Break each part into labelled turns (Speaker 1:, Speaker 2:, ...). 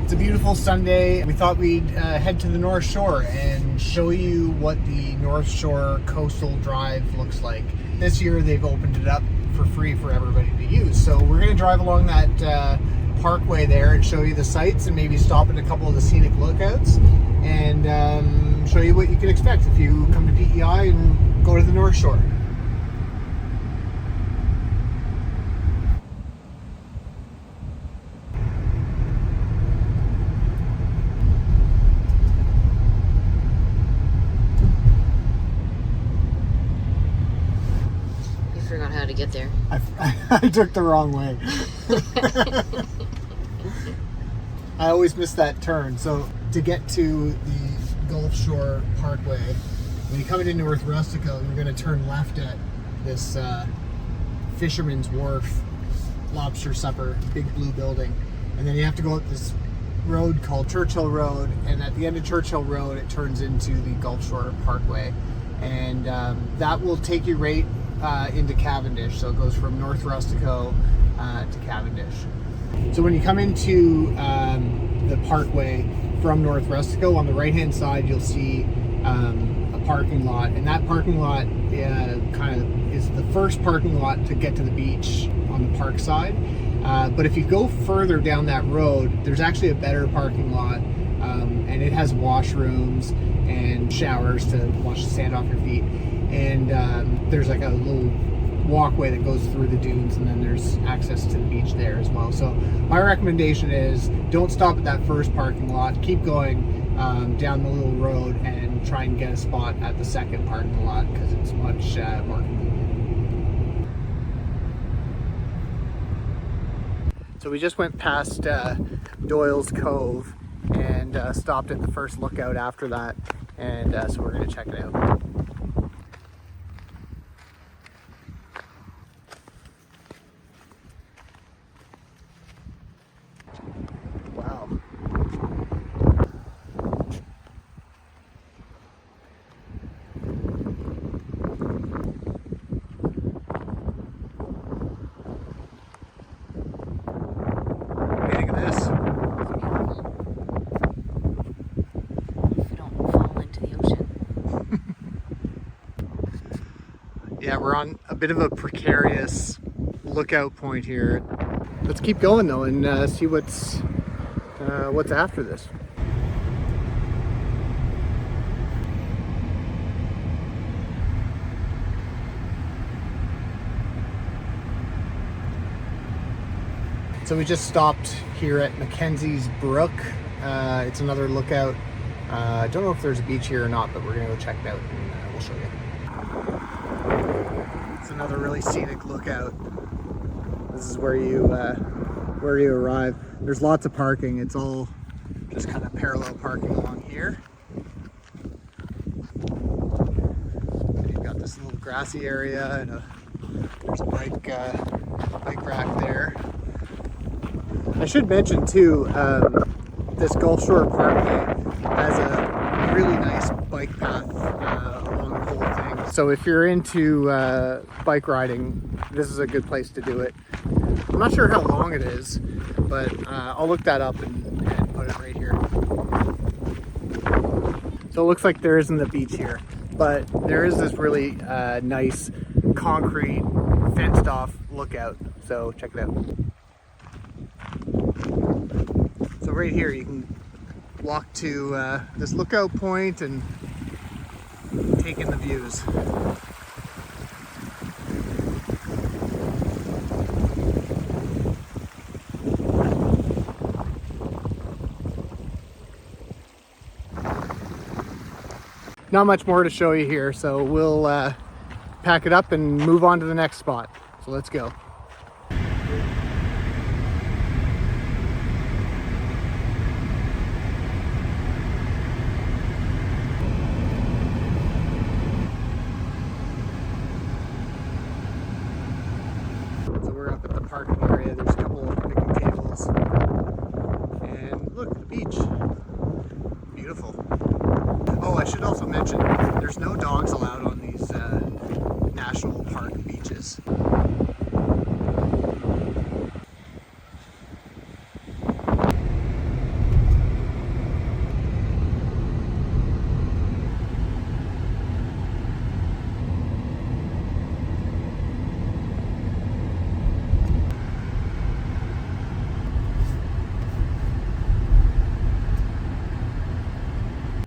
Speaker 1: It's a beautiful Sunday. We thought we'd head to the North Shore and show you what the North Shore Coastal Drive looks like. This year they've opened it up for free for everybody to use. So we're going to drive along that parkway there and show you the sights and maybe stop at a couple of the scenic lookouts and show you what you can expect if you come to PEI and go to the North Shore.
Speaker 2: Forgot how to get there.
Speaker 1: I took the wrong way. I always miss that turn. So to get to the Gulf Shore Parkway, when you come into North Rustico, you're going to turn left at this Fisherman's Wharf lobster supper, big blue building. And then you have to go up this road called Churchill Road. And at the end of Churchill Road, it turns into the Gulf Shore Parkway. And that will take you right into Cavendish, so it goes from North Rustico to Cavendish. So when you come into the parkway from North Rustico, on the right hand side you'll see a parking lot, and that parking lot kind of is the first parking lot to get to the beach on the park side. But if you go further down that road, there's actually a better parking lot, and it has washrooms and showers to wash the sand off your feet. And there's like a little walkway that goes through the dunes, and then there's access to the beach there as well. So my recommendation is don't stop at that first parking lot. Keep going down the little road and try and get a spot at the second parking lot because it's much more convenient. So we just went past Doyle's Cove and stopped at the first lookout after that, and so we're going to check it out. Wow. What do you think of this?
Speaker 2: If we don't fall into the ocean.
Speaker 1: Yeah, we're on a bit of a precarious lookout point here. Let's keep going though and see what's after this. So we just stopped here at Mackenzie's Brook. It's another lookout. I don't know if there's a beach here or not, but we're gonna go check it out and we'll show you. It's another really scenic lookout. This is where you arrive. There's lots of parking. It's all just kind of parallel parking along here. And you've got this little grassy area, and there's a bike rack there. I should mention too, this Gulf Shore Parkway has a really nice bike path along the whole thing. So if you're into bike riding, this is a good place to do it. I'm not sure how long it is, but I'll look that up and put it right here. So it looks like there isn't a beach here, but there is this really nice concrete fenced off lookout. So check it out. So right here you can walk to this lookout point and take in the views. Not much more to show you here, so we'll pack it up and move on to the next spot. So let's go. So we're up at the parking area. There's a couple of picnic tables. And look, the beach. Beautiful. Oh, I should also mention, there's no dogs allowed on these national park beaches.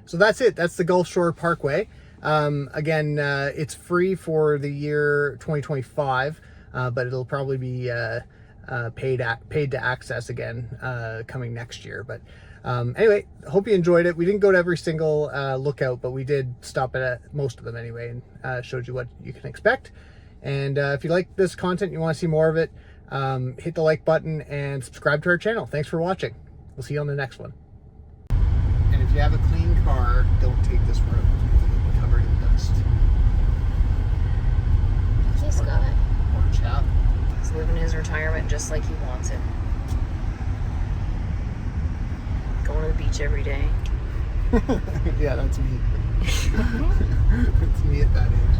Speaker 1: So that's it. That's the Gulf Shore Parkway. Again, it's free for the year 2025, but it'll probably be paid to access again coming next year. But anyway, hope you enjoyed it. We didn't go to every single lookout, but we did stop at most of them anyway, and showed you what you can expect. And if you like this content, you want to see more of it, hit the like button and subscribe to our channel. Thanks for watching. We'll see you on the next one. And if you have a clean car, don't take this road. It'll be covered in dust.
Speaker 2: He's got it.
Speaker 1: Poor chap.
Speaker 2: He's living his retirement just like he wants it. Going to the beach every day.
Speaker 1: Yeah, that's me. That's me at that age.